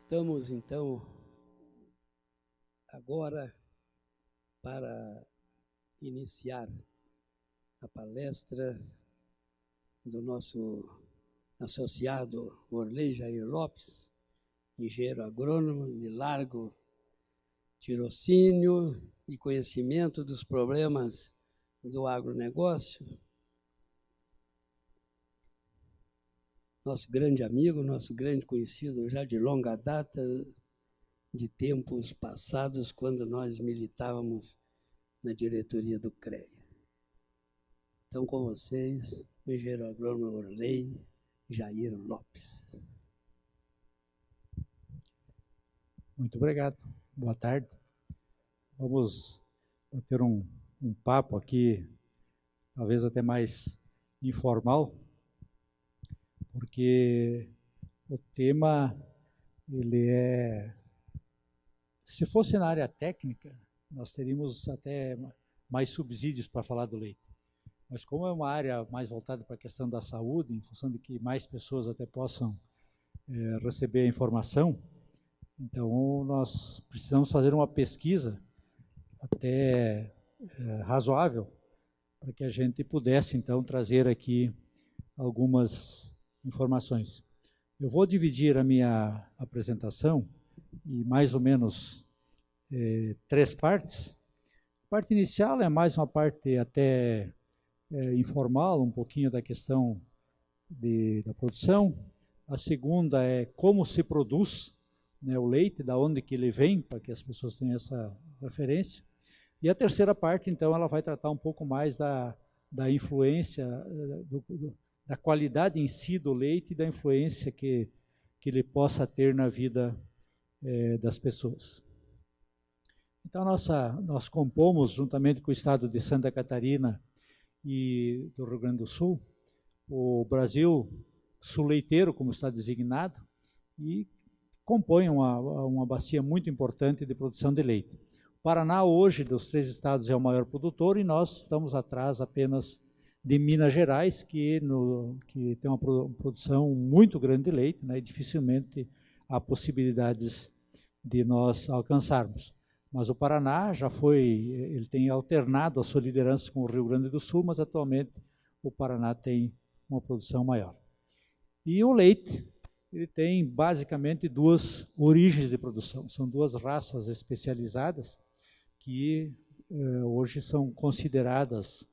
Estamos, então, agora para iniciar a palestra do nosso associado Orley Jair Lopes, engenheiro agrônomo de largo tirocínio e conhecimento dos problemas do agronegócio. Nosso grande amigo, nosso grande conhecido já de longa data, de tempos passados, quando nós militávamos na diretoria do CREA. Então, com vocês, o engenheiro agrônomo Orley Jair Lopes. Muito obrigado. Boa tarde. Vamos ter um papo aqui, talvez até mais informal, porque o tema, se fosse na área técnica, nós teríamos até mais subsídios para falar do leite. Mas como é uma área mais voltada para a questão da saúde, em função de que mais pessoas até possam receber a informação, então nós precisamos fazer uma pesquisa até razoável para que a gente pudesse então trazer aqui algumas informações. Eu vou dividir a minha apresentação em mais ou menos 3 partes. A parte inicial é mais uma parte até informal, um pouquinho da questão da produção. A segunda é como se produz, né, o leite, da onde que ele vem, para que as pessoas tenham essa referência. E a terceira parte, então, ela vai tratar um pouco mais da influência, da qualidade em si do leite e da influência que ele possa ter na vida das pessoas. Então, nós compomos, juntamente com o estado de Santa Catarina e do Rio Grande do Sul, o Brasil sul-leiteiro, como está designado, e compõe uma bacia muito importante de produção de leite. O Paraná, hoje, dos 3 estados, é o maior produtor, e nós estamos atrás apenas de Minas Gerais, que tem uma produção muito grande de leite, né, e dificilmente há possibilidades de nós alcançarmos. Mas o Paraná ele tem alternado a sua liderança com o Rio Grande do Sul, mas atualmente o Paraná tem uma produção maior. E o leite, ele tem basicamente 2 origens de produção, são 2 raças especializadas que hoje são consideradas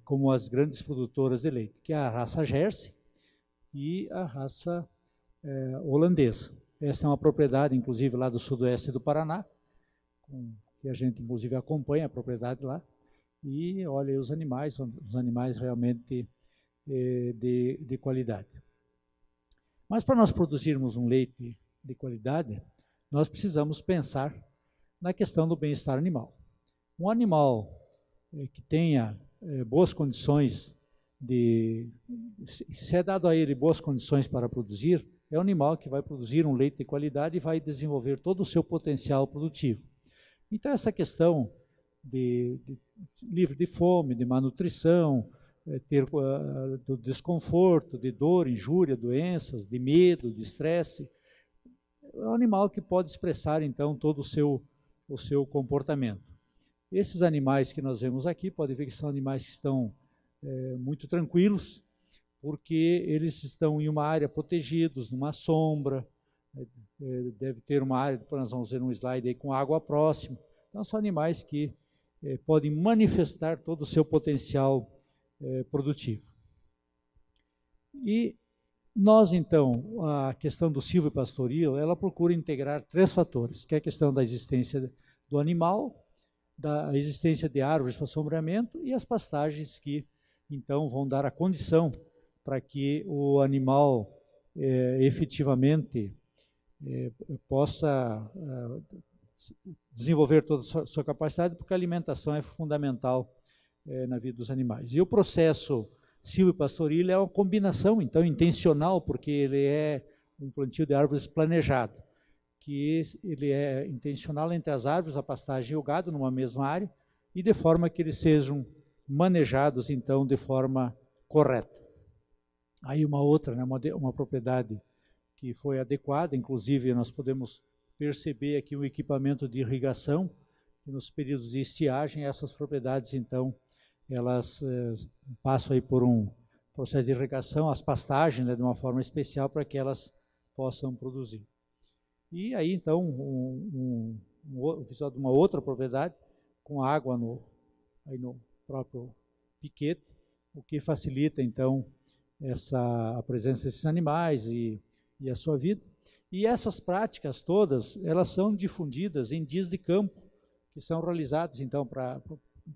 como as grandes produtoras de leite, que é a raça Jersey e a raça holandesa. Essa é uma propriedade, inclusive, lá do sudoeste do Paraná, que a gente, inclusive, acompanha a propriedade lá, e olha, os animais realmente de qualidade. Mas para nós produzirmos um leite de qualidade, nós precisamos pensar na questão do bem-estar animal. Um animal que tenha boas condições, se é dado a ele boas condições para produzir, é um animal que vai produzir um leite de qualidade e vai desenvolver todo o seu potencial produtivo. Então, essa questão livre de fome, de má nutrição, do desconforto, de dor, injúria, doenças, de medo, de estresse, é um animal que pode expressar, então, todo o seu comportamento. Esses animais que nós vemos aqui, pode ver que são animais que estão muito tranquilos, porque eles estão em uma área protegidos, numa sombra, deve ter uma área, depois nós vamos ver um slide aí com água próxima. Então, são animais que podem manifestar todo o seu potencial produtivo. E nós, então, a questão do silvopastoril, ela procura integrar 3 fatores, que é a questão da existência do animal, da existência de árvores para sombreamento e as pastagens que, então, vão dar a condição para que o animal efetivamente possa desenvolver toda a sua capacidade, porque a alimentação é fundamental na vida dos animais. E o processo silvopastoril é uma combinação, então, intencional, porque ele é um plantio de árvores planejado, que ele é intencional entre as árvores, a pastagem e o gado numa mesma área, e de forma que eles sejam manejados, então, de forma correta. Aí uma outra, né, uma propriedade que foi adequada. Inclusive, nós podemos perceber aqui um equipamento de irrigação, que nos períodos de estiagem, essas propriedades, então, elas passam aí por um processo de irrigação, as pastagens, né, de uma forma especial para que elas possam produzir. E aí, então, um visual de uma outra propriedade, com água aí no próprio piquete, o que facilita, então, a presença desses animais e a sua vida. E essas práticas todas, elas são difundidas em dias de campo, que são realizados, então, para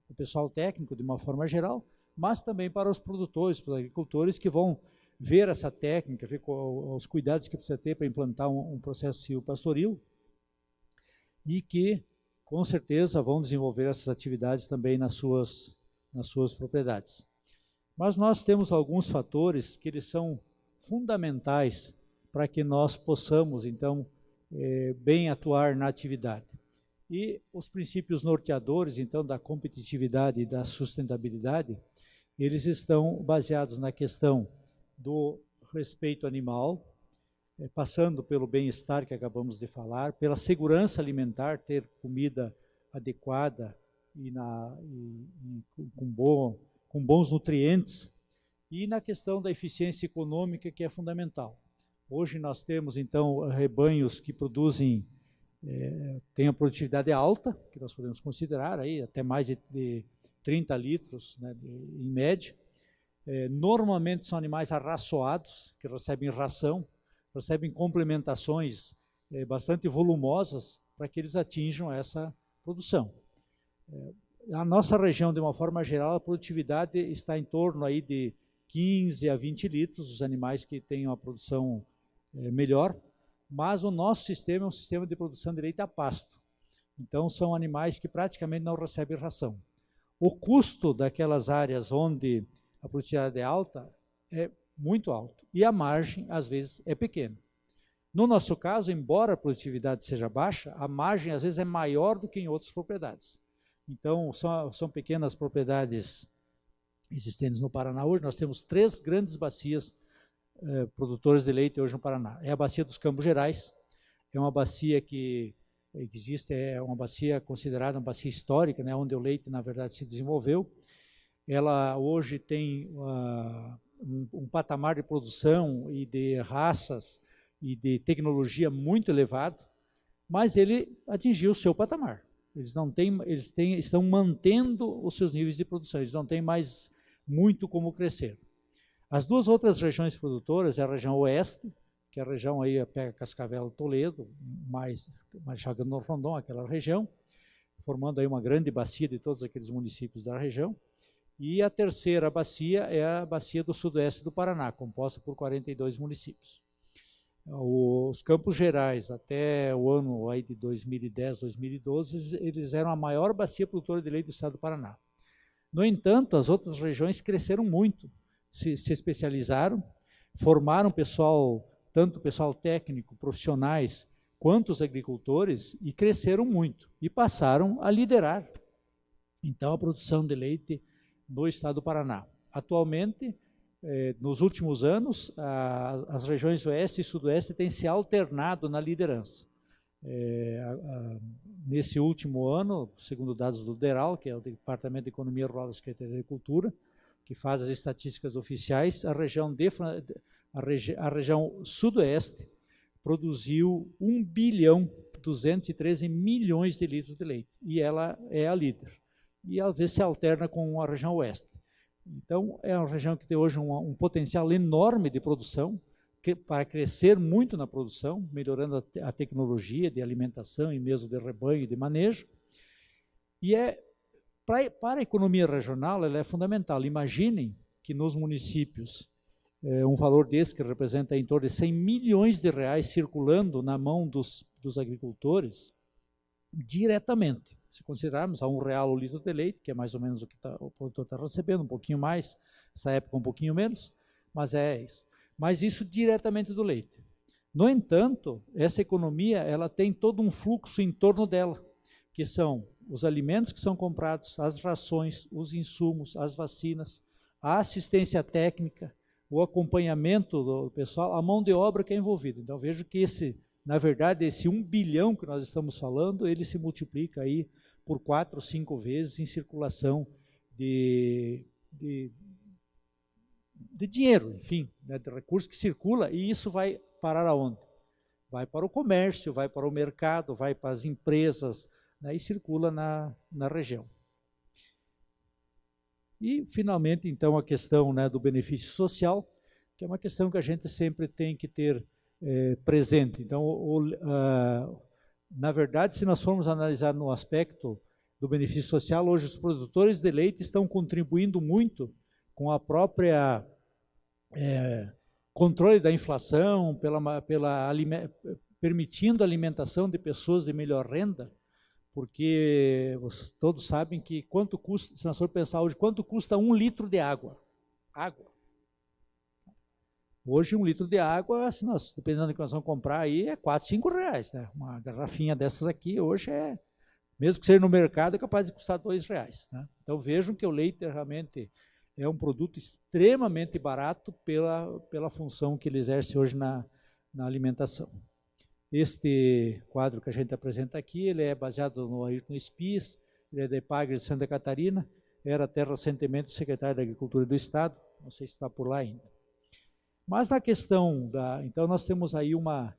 o pessoal técnico, de uma forma geral, mas também para os produtores, para os agricultores que vão ver essa técnica, ver os cuidados que precisa ter para implantar um processo silvopastoril, e que, com certeza, vão desenvolver essas atividades também nas suas propriedades. Mas nós temos alguns fatores que eles são fundamentais para que nós possamos, então, bem atuar na atividade. E os princípios norteadores, então, da competitividade e da sustentabilidade, eles estão baseados na questão do respeito animal, passando pelo bem-estar que acabamos de falar, pela segurança alimentar, ter comida adequada e com bons nutrientes, e na questão da eficiência econômica, que é fundamental. Hoje nós temos, então, rebanhos que produzem, têm a produtividade alta, que nós podemos considerar aí, até mais de 30 litros, né, em média. Normalmente são animais arraçoados, que recebem ração, recebem complementações bastante volumosas para que eles atinjam essa produção. A nossa região, de uma forma geral, a produtividade está em torno aí de 15 a 20 litros, os animais que têm uma produção melhor, mas o nosso sistema é um sistema de produção de leite a pasto. Então, são animais que praticamente não recebem ração. O custo daquelas áreas onde a produtividade é alta é muito alto, e a margem, às vezes, é pequena. No nosso caso, embora a produtividade seja baixa, a margem, às vezes, é maior do que em outras propriedades. Então, são pequenas propriedades existentes no Paraná hoje. Nós temos 3 grandes bacias produtoras de leite hoje no Paraná. É a bacia dos Campos Gerais, é uma bacia que existe, é uma bacia considerada uma bacia histórica, né, onde o leite, na verdade, se desenvolveu. Ela hoje tem um patamar de produção e de raças e de tecnologia muito elevado, mas ele atingiu o seu patamar. Estão mantendo os seus níveis de produção, eles não têm mais muito como crescer. As 2 outras regiões produtoras é a região oeste, que é a região aí pega Cascavel, Toledo, mais Chaganor, Rondon, aquela região, formando aí uma grande bacia de todos aqueles municípios da região. E a terceira bacia é a bacia do sudoeste do Paraná, composta por 42 municípios. Os Campos Gerais, até o ano aí de 2010, 2012, eles eram a maior bacia produtora de leite do estado do Paraná. No entanto, as outras regiões cresceram muito, se especializaram, formaram pessoal, tanto pessoal técnico, profissionais, quanto os agricultores, e cresceram muito, e passaram a liderar, então, a produção de leite no estado do Paraná. Atualmente, nos últimos anos, as regiões oeste e sudoeste têm se alternado na liderança. Nesse último ano, segundo dados do DERAL, que é o Departamento de Economia Rural, da Secretaria de Agricultura, que faz as estatísticas oficiais, a região sudoeste produziu 1.213 bilhões de litros de leite, e ela é a líder. E às vezes se alterna com a região oeste. Então, é uma região que tem hoje um potencial enorme de produção, para crescer muito na produção, melhorando a tecnologia de alimentação e mesmo de rebanho e de manejo. E para a economia regional, ela é fundamental. Imaginem que nos municípios, um valor desse, que representa em torno de 100 milhões de reais circulando na mão dos agricultores, diretamente. Se considerarmos a R$1 o litro de leite, que é mais ou menos o que o produtor está recebendo, um pouquinho mais, essa época um pouquinho menos, mas é isso. Mas isso diretamente do leite. No entanto, essa economia, ela tem todo um fluxo em torno dela, que são os alimentos que são comprados, as rações, os insumos, as vacinas, a assistência técnica, o acompanhamento do pessoal, a mão de obra que é envolvida. Então, vejo que na verdade, esse 1 bilhão que nós estamos falando, ele se multiplica aí por 4 ou 5 vezes em circulação de dinheiro, enfim, né, de recurso que circula, e isso vai parar aonde? Vai para o comércio, vai para o mercado, vai para as empresas, né, e circula na região. E, finalmente, então, a questão, né, do benefício social, que é uma questão que a gente sempre tem que ter presente. Então, na verdade, se nós formos analisar no aspecto do benefício social, hoje os produtores de leite estão contribuindo muito com a própria controle da inflação, permitindo a alimentação de pessoas de melhor renda, porque todos sabem que quanto custa, se nós formos pensar hoje, quanto custa 1 litro de água? Hoje 1 litro de água, se nós, dependendo do que nós vamos comprar aí, é 4, 5 reais, né? Uma garrafinha dessas aqui hoje mesmo que seja no mercado, é capaz de custar 2 reais, né? Então vejam que o leite realmente é um produto extremamente barato pela função que ele exerce hoje na alimentação. Este quadro que a gente apresenta aqui, ele é baseado no Ayrton Spies, ele é da EPAGRE de Santa Catarina, era até recentemente secretário da Agricultura do Estado, não sei se está por lá ainda. Mas na questão então nós temos aí uma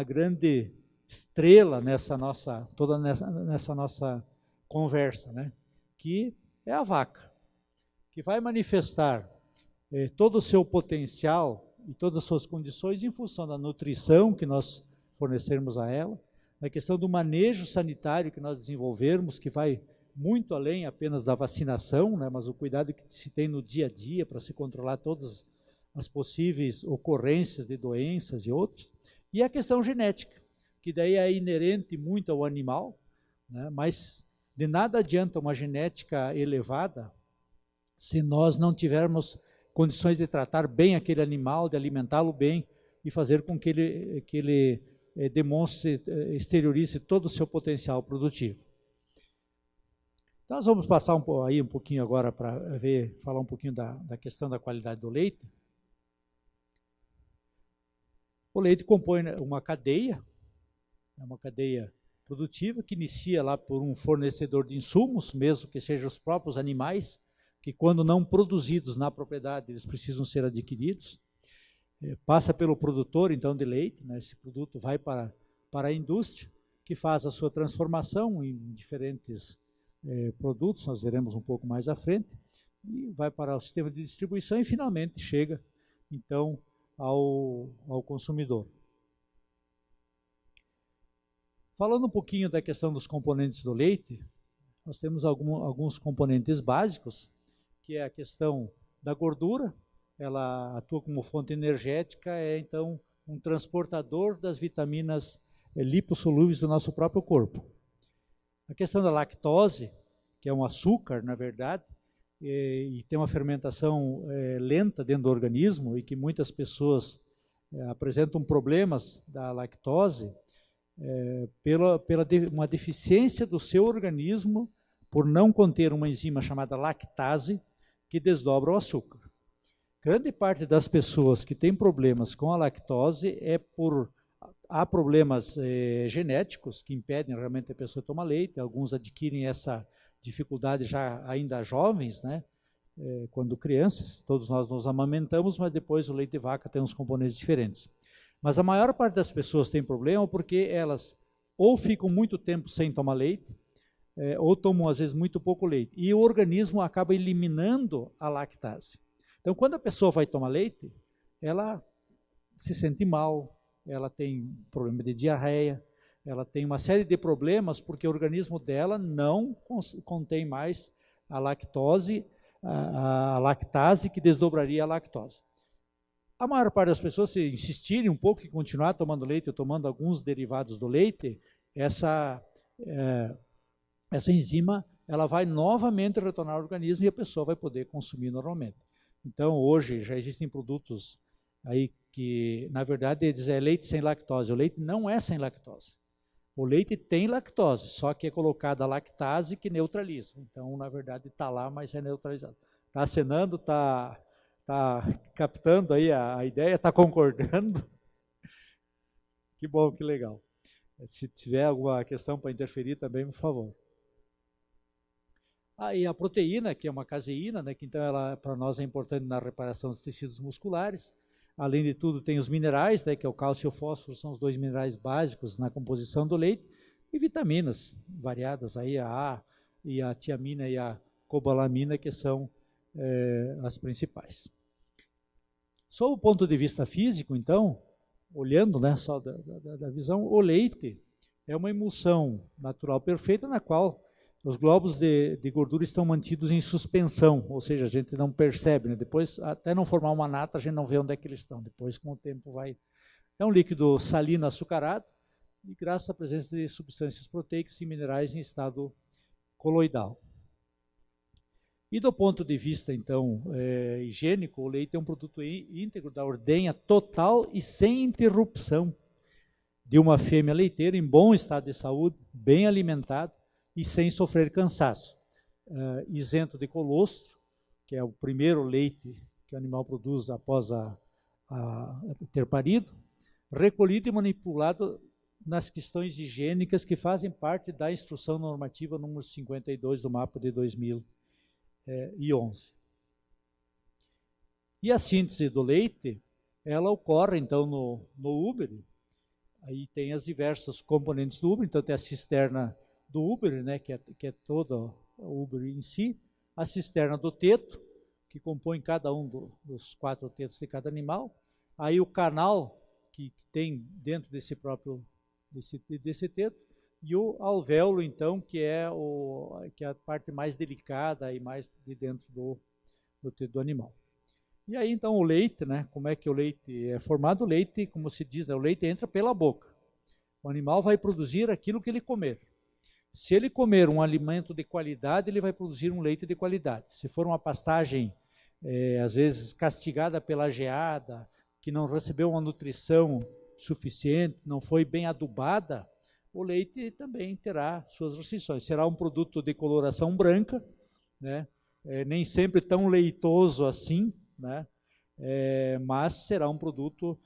grande estrela nessa nossa conversa, né? Que é a vaca, que vai manifestar todo o seu potencial e todas as suas condições em função da nutrição que nós fornecermos a ela, na questão do manejo sanitário que nós desenvolvermos, que vai muito além apenas da vacinação, né? Mas o cuidado que se tem no dia a dia para se controlar todas as possíveis ocorrências de doenças e outros, e a questão genética, que daí é inerente muito ao animal, né? Mas de nada adianta uma genética elevada se nós não tivermos condições de tratar bem aquele animal, de alimentá-lo bem e fazer com que ele demonstre, exteriorize todo o seu potencial produtivo. Então, nós vamos passar um pouquinho agora para falar um pouquinho da questão da qualidade do leite. O leite compõe uma cadeia produtiva que inicia lá por um fornecedor de insumos, mesmo que sejam os próprios animais, que quando não produzidos na propriedade, eles precisam ser adquiridos. Passa pelo produtor, então, de leite, né? Esse produto vai para a indústria, que faz a sua transformação em diferentes produtos, nós veremos um pouco mais à frente, e vai para o sistema de distribuição e finalmente chega, então, ao consumidor. Falando um pouquinho da questão dos componentes do leite, nós temos alguns componentes básicos, que é a questão da gordura. Ela atua como fonte energética, então um transportador das vitaminas lipossolúveis do nosso próprio corpo. A questão da lactose, que é um açúcar, na verdade, e tem uma fermentação lenta dentro do organismo, e que muitas pessoas apresentam problemas da lactose pela uma deficiência do seu organismo por não conter uma enzima chamada lactase, que desdobra o açúcar. Grande parte das pessoas que têm problemas com a lactose há problemas genéticos que impedem realmente a pessoa tomar leite. Alguns adquirem essa dificuldade já ainda jovens, né? Quando crianças, todos nós nos amamentamos, mas depois o leite de vaca tem uns componentes diferentes. Mas a maior parte das pessoas tem problema porque elas ou ficam muito tempo sem tomar leite, ou tomam às vezes muito pouco leite, e o organismo acaba eliminando a lactase. Então, quando a pessoa vai tomar leite, ela se sente mal, ela tem problema de diarreia, ela tem uma série de problemas porque o organismo dela não contém mais a lactose, a lactase que desdobraria a lactose. A maior parte das pessoas, se insistirem um pouco e continuar tomando leite ou tomando alguns derivados do leite, essa enzima ela vai novamente retornar ao organismo e a pessoa vai poder consumir normalmente. Então, hoje já existem produtos aí que, na verdade, dizem leite sem lactose. O leite não é sem lactose. O leite tem lactose, só que é colocada a lactase que neutraliza. Então, na verdade, está lá, mas é neutralizado. Está acenando, está tá captando aí a ideia, está concordando. Que bom, que legal. Se tiver alguma questão para interferir também, por favor. E a proteína, que é uma caseína, né, que então ela para nós é importante na reparação dos tecidos musculares. Além de tudo, tem os minerais, né, que é o cálcio e o fósforo, são os 2 minerais básicos na composição do leite, e vitaminas variadas, aí a A, e a tiamina e a cobalamina, que são as principais. Sob o ponto de vista físico, então, olhando, né, só da visão, o leite é uma emulsão natural perfeita na qual os glóbulos de gordura estão mantidos em suspensão, ou seja, a gente não percebe, né? Depois, até não formar uma nata, a gente não vê onde é que eles estão. Depois, com o tempo, vai... É um líquido salino açucarado e graças à presença de substâncias proteicas e minerais em estado coloidal. E do ponto de vista, então, higiênico, o leite é um produto íntegro da ordenha total e sem interrupção de uma fêmea leiteira em bom estado de saúde, bem alimentado e sem sofrer cansaço. Isento de colostro, que é o primeiro leite que o animal produz após ter parido, recolhido e manipulado nas questões higiênicas que fazem parte da instrução normativa número 52 do mapa de 2011. E a síntese do leite, ela ocorre então no úbere. Aí tem as diversas componentes do úbere, então tem a cisterna do úbere, né, que é todo o úbere em si, a cisterna do teto, que compõe cada um dos 4 tetos de cada animal, aí o canal que tem dentro desse próprio desse teto, e o alvéolo, então, que é a parte mais delicada e mais de dentro do teto do animal. E aí, então, o leite, né? Como é que o leite é formado? O leite, como se diz, né, o leite entra pela boca. O animal vai produzir aquilo que ele comer. Se ele comer um alimento de qualidade, ele vai produzir um leite de qualidade. Se for uma pastagem, às vezes, castigada pela geada, que não recebeu uma nutrição suficiente, não foi bem adubada, o leite também terá suas restrições. Será um produto de coloração branca, né? Nem sempre tão leitoso assim, né? Mas será um produto,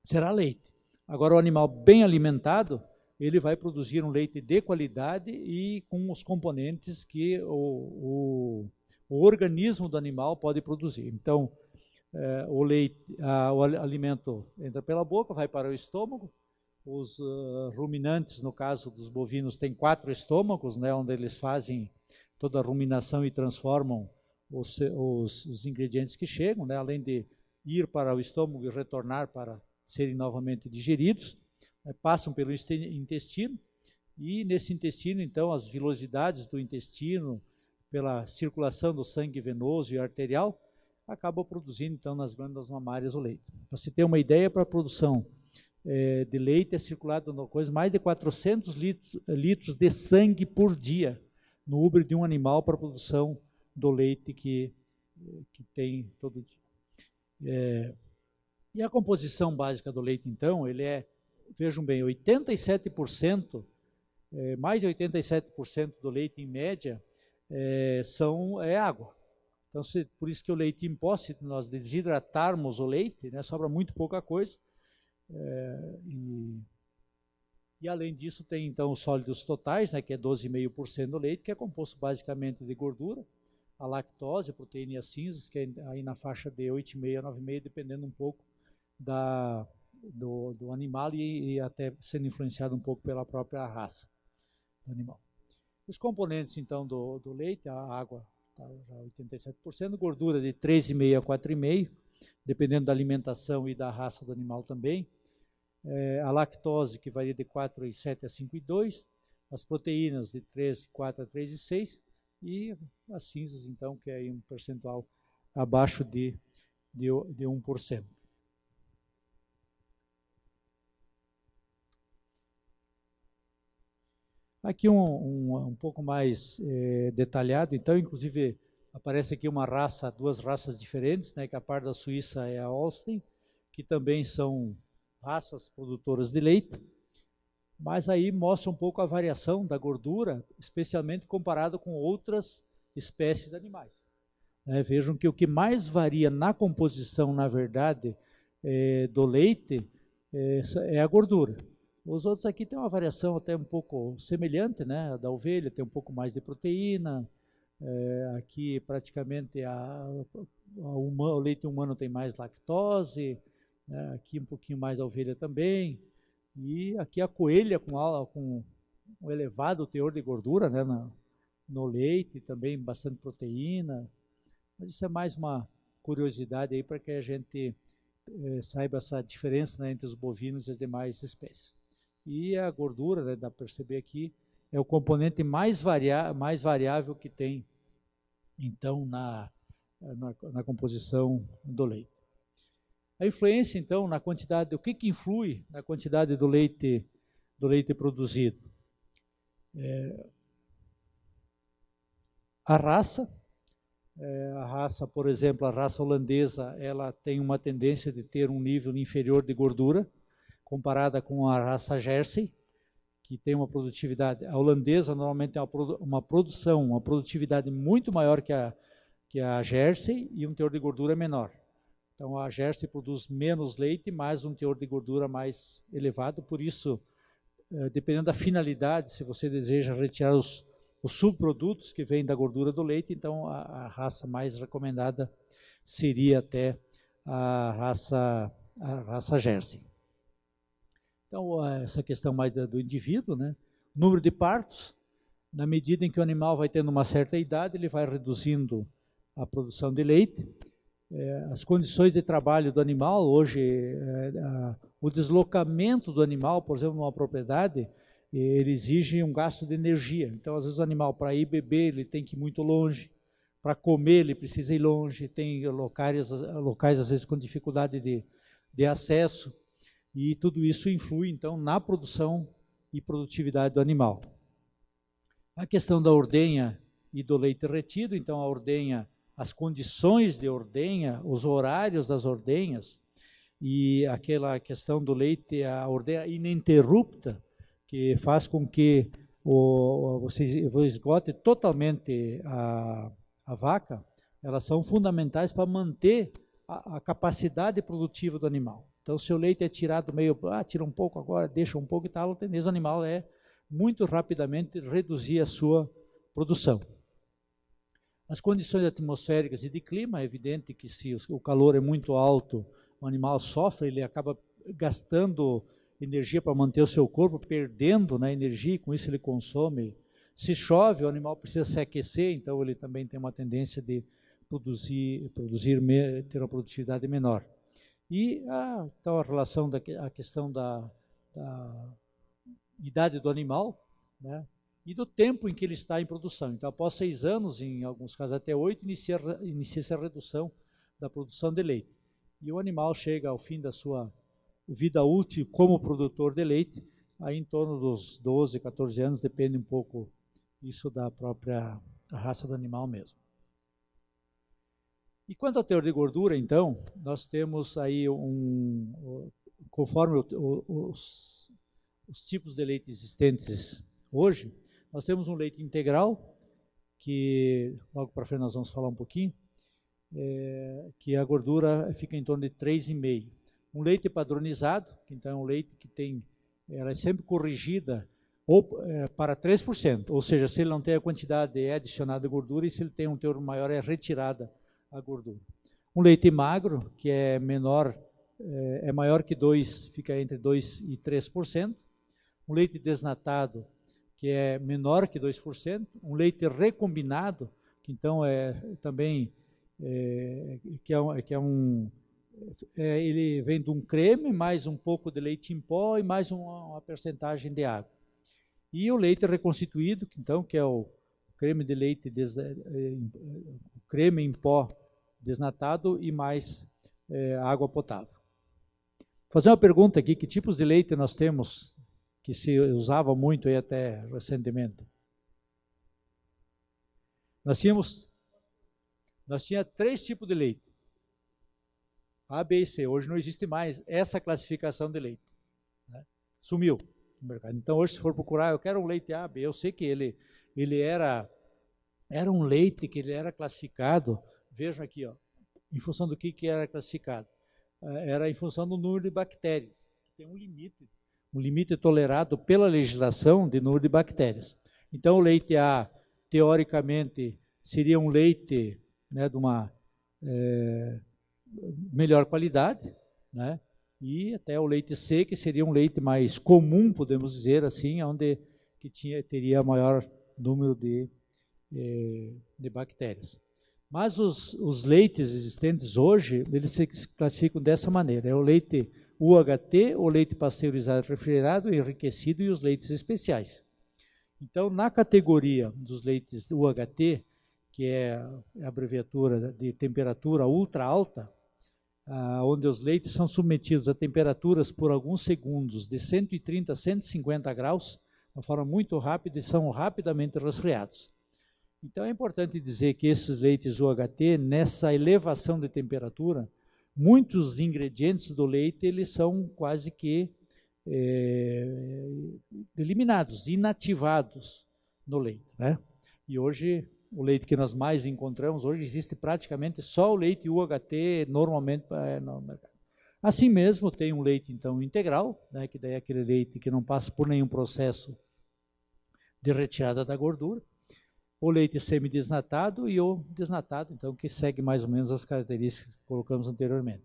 será leite. Agora, o animal bem alimentado, ele vai produzir um leite de qualidade e com os componentes que o organismo do animal pode produzir. Então, o alimento entra pela boca, vai para o estômago. Os ruminantes, no caso dos bovinos, têm 4 estômagos, né, onde eles fazem toda a ruminação e transformam os ingredientes que chegam, né, além de ir para o estômago e retornar para serem novamente digeridos, passam pelo intestino, e nesse intestino, então, as vilosidades do intestino, pela circulação do sangue venoso e arterial, acabam produzindo, então, nas glândulas mamárias o leite. Para se ter uma ideia, para a produção de leite é circulado mais de 400 litros de sangue por dia no úbere de um animal para a produção do leite que tem todo dia. E a composição básica do leite, então, ele vejam bem, 87%, mais de 87% do leite, em média, é água. Então, por isso que o leite em pó, se nós desidratarmos o leite, né, sobra muito pouca coisa. E além disso, tem então os sólidos totais, né, que é 12,5% do leite, que é composto basicamente de gordura, a lactose, a proteína e as cinzas, que é aí na faixa de 8,5% a 9,5%, dependendo um pouco do animal e até sendo influenciado um pouco pela própria raça do animal. Os componentes, então, do leite, a água está já 87%, gordura de 3,5% a 4,5%, dependendo da alimentação e da raça do animal também. A lactose, que varia de 4,7% a 5,2%, as proteínas de 3,4% a 3,6%, e as cinzas, então, que é aí um percentual abaixo de 1%. Aqui um pouco mais detalhado, então, inclusive aparece aqui duas raças diferentes, né, que a par da Suíça é a Holstein, que também são raças produtoras de leite, mas aí mostra um pouco a variação da gordura, especialmente comparado com outras espécies de animais. Vejam que o que mais varia na composição, na verdade, do leite é a gordura. Os outros aqui tem uma variação até um pouco semelhante, né? A da ovelha tem um pouco mais de proteína, aqui praticamente o leite humano tem mais lactose, né? Aqui um pouquinho mais a ovelha também, e aqui a coelha com um elevado teor de gordura, né? No leite, também bastante proteína, mas isso é mais uma curiosidade aí para que a gente saiba essa diferença, né, entre os bovinos e as demais espécies. E a gordura, né, dá para perceber aqui, é o componente mais variável que tem, então, na composição do leite. A influência, então, na quantidade, o que influi na quantidade do leite produzido? A raça, por exemplo, a raça holandesa, ela tem uma tendência de ter um nível inferior de gordura, comparada com a raça Jersey, que tem uma produtividade. A holandesa normalmente tem uma produtividade muito maior que a Jersey e um teor de gordura menor. Então a Jersey produz menos leite, mas um teor de gordura mais elevado, por isso, dependendo da finalidade, se você deseja retirar os subprodutos que vêm da gordura do leite, então a raça mais recomendada seria até a raça Jersey. Então, essa questão mais do indivíduo, né? Número de partos, na medida em que o animal vai tendo uma certa idade, ele vai reduzindo a produção de leite. As condições de trabalho do animal, hoje, o deslocamento do animal, por exemplo, numa propriedade, ele exige um gasto de energia. Então, às vezes, o animal, para ir beber, ele tem que ir muito longe. Para comer, ele precisa ir longe. Tem locais às vezes, com dificuldade de acesso. E tudo isso influi, então, na produção e produtividade do animal. A questão da ordenha e do leite retido, então, a ordenha, as condições de ordenha, os horários das ordenhas, e aquela questão do leite, a ordenha ininterrupta, que faz com que você esgote totalmente a vaca, elas são fundamentais para manter a capacidade produtiva do animal. Então, se o leite é tirado tira um pouco agora, deixa um pouco e tal, a tendência do animal é muito rapidamente reduzir a sua produção. As condições atmosféricas e de clima, é evidente que se o calor é muito alto, o animal sofre, ele acaba gastando energia para manter o seu corpo, perdendo, né, energia, e com isso ele consome. Se chove, o animal precisa se aquecer, então ele também tem uma tendência de ter uma produtividade menor. E então a relação a questão da idade do animal, né, e do tempo em que ele está em produção. Então, após 6 anos, em alguns casos até 8, inicia-se a redução da produção de leite. E o animal chega ao fim da sua vida útil como produtor de leite, aí em torno dos 12, 14 anos, depende um pouco isso da própria raça do animal mesmo. E quanto ao teor de gordura, então, nós temos aí conforme os tipos de leite existentes hoje, nós temos um leite integral, que logo para frente nós vamos falar um pouquinho, que a gordura fica em torno de 3,5. Um leite padronizado, que então é um leite que ela é sempre corrigida para 3%, ou seja, se ele não tem a quantidade, é adicionada gordura, e se ele tem um teor maior, é retirada a gordura. Um leite magro, que é menor, é maior que 2, fica entre 2% e 3%. Um leite desnatado, que é menor que 2%. Um leite recombinado, que então ele vem de um creme, mais um pouco de leite em pó e mais uma percentagem de água. E o leite reconstituído, então, que é o creme de leite, creme em pó desnatado e mais água potável. Vou fazer uma pergunta aqui: que tipos de leite nós temos que se usava muito aí até recentemente? Nós tínhamos 3 tipos de leite: A, B e C. Hoje não existe mais essa classificação de leite, né? Sumiu no mercado. Então hoje, se for procurar, eu quero um leite A, B, eu sei que ele era um leite que ele era classificado vejam aqui, ó, em função do que era classificado. Era em função do número de bactérias. Tem um limite tolerado pela legislação de número de bactérias. Então, o leite A, teoricamente, seria um leite, né, de uma melhor qualidade, né, e até o leite C, que seria um leite mais comum, podemos dizer assim, onde que teria maior número de bactérias. Mas os leites existentes hoje, eles se classificam dessa maneira. É o leite UHT, o leite pasteurizado refrigerado, enriquecido e os leites especiais. Então, na categoria dos leites UHT, que é a abreviatura de temperatura ultra alta, onde os leites são submetidos a temperaturas por alguns segundos de 130 a 150 graus, de uma forma muito rápida e são rapidamente resfriados. Então é importante dizer que esses leites UHT, nessa elevação de temperatura, muitos ingredientes do leite eles são quase que eliminados, inativados no leite, né? E hoje, o leite que nós mais encontramos, hoje existe praticamente só o leite UHT normalmente no mercado. Assim mesmo, tem um leite então integral, né, que daí é aquele leite que não passa por nenhum processo de retirada da gordura, o leite semidesnatado e o desnatado, então, que segue mais ou menos as características que colocamos anteriormente.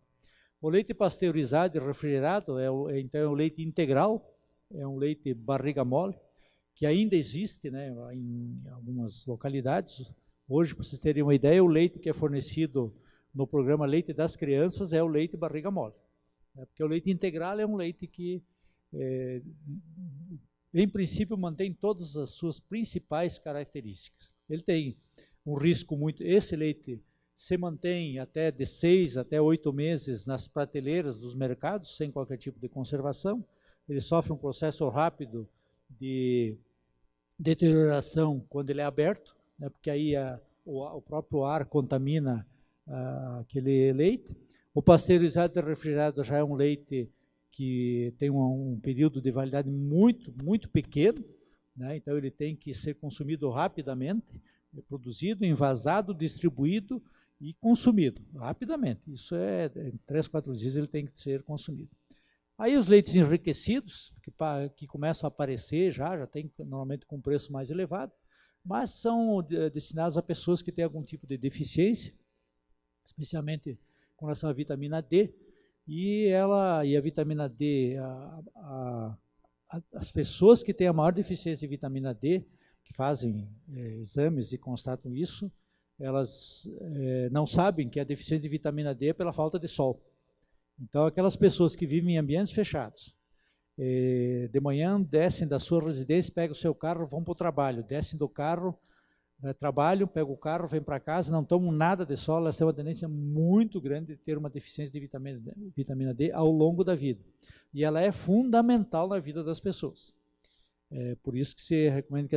O leite pasteurizado e refrigerado então, é o leite integral, é um leite barriga mole, que ainda existe, né, em algumas localidades. Hoje, para vocês terem uma ideia, o leite que é fornecido no programa Leite das Crianças é o leite barriga mole. Porque o leite integral é um leite que em princípio, mantém todas as suas principais características. Ele tem um risco muito... Esse leite se mantém até de 6 até 8 meses nas prateleiras dos mercados, sem qualquer tipo de conservação. Ele sofre um processo rápido de deterioração quando ele é aberto, né, porque aí o próprio ar contamina aquele leite. O pasteurizado e refrigerado já é um leite que tem um período de validade muito, muito pequeno, né? Então ele tem que ser consumido rapidamente, produzido, envasado, distribuído e consumido rapidamente. Isso em 3, 4 dias ele tem que ser consumido. Aí os leites enriquecidos, que começam a aparecer já tem normalmente com preço mais elevado, mas são destinados a pessoas que têm algum tipo de deficiência, especialmente com relação à vitamina D, e a vitamina D, as pessoas que têm a maior deficiência de vitamina D, que fazem exames e constatam isso, elas não sabem que a deficiência de vitamina D é pela falta de sol. Então, aquelas pessoas que vivem em ambientes fechados, de manhã descem da sua residência, pegam o seu carro, vão para o trabalho, descem do carro, trabalham, pegam o carro, vêm para casa, não tomam nada de sol, elas têm uma tendência muito grande de ter uma deficiência de vitamina D ao longo da vida. E ela é fundamental na vida das pessoas. Por isso que se recomenda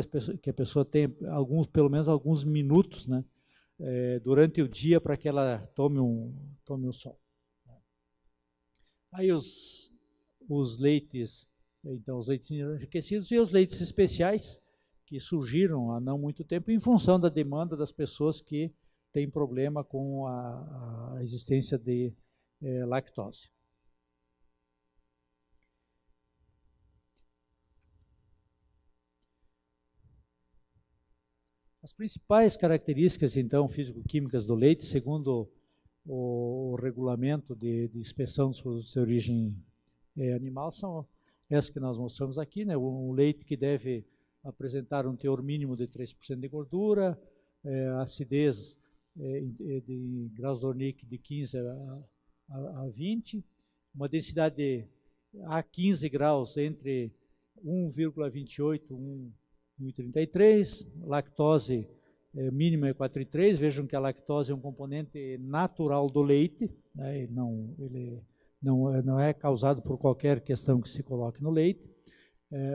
que a pessoa tenha pelo menos alguns minutos, né, durante o dia para que ela tome um sol. Aí os leites, então os leites enriquecidos e os leites especiais, que surgiram há não muito tempo em função da demanda das pessoas que têm problema com a existência de lactose. As principais características, então, físico-químicas do leite, segundo o regulamento de inspeção dos produtos de origem animal, são essas que nós mostramos aqui, né? Um leite que deve apresentar um teor mínimo de 3% de gordura, acidez de graus Dornick de 15 a 20, uma densidade a 15 graus entre 1,28 e 1,33, lactose mínima é 4,3, vejam que a lactose é um componente natural do leite, né? Ele não é causado por qualquer questão que se coloque no leite.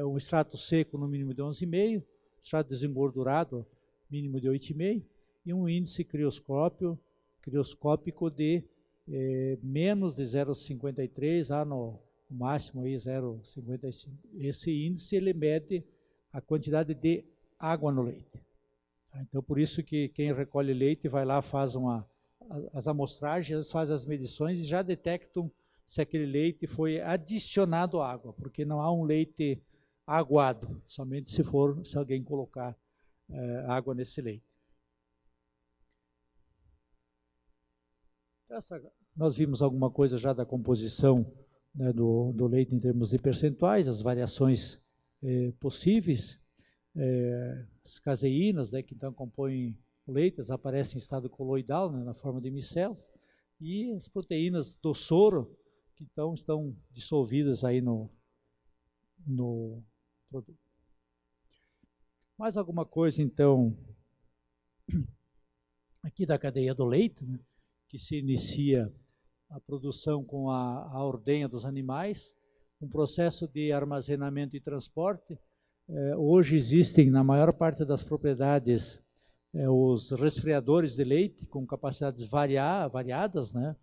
Um extrato seco no mínimo de 11,5, extrato desengordurado mínimo de 8,5 e um índice crioscópico de menos de 0,53 no máximo 0,55. Esse índice ele mede a quantidade de água no leite. Então por isso que quem recolhe leite vai lá, faz uma as amostragens, eles fazem as medições e já detectam se aquele leite foi adicionado à água, porque não há um leite aguado, somente se alguém colocar água nesse leite. Nós vimos alguma coisa já da composição, né, do leite em termos de percentuais, as variações possíveis, as caseínas, né, que então compõem o leite, elas aparecem em estado coloidal, né, na forma de micelas, e as proteínas do soro, que então estão dissolvidas aí no produto. Mais alguma coisa, então, aqui da cadeia do leite, né, que se inicia a produção com a ordenha dos animais, um processo de armazenamento e transporte. Hoje existem, na maior parte das propriedades, os resfriadores de leite com capacidades variadas, né?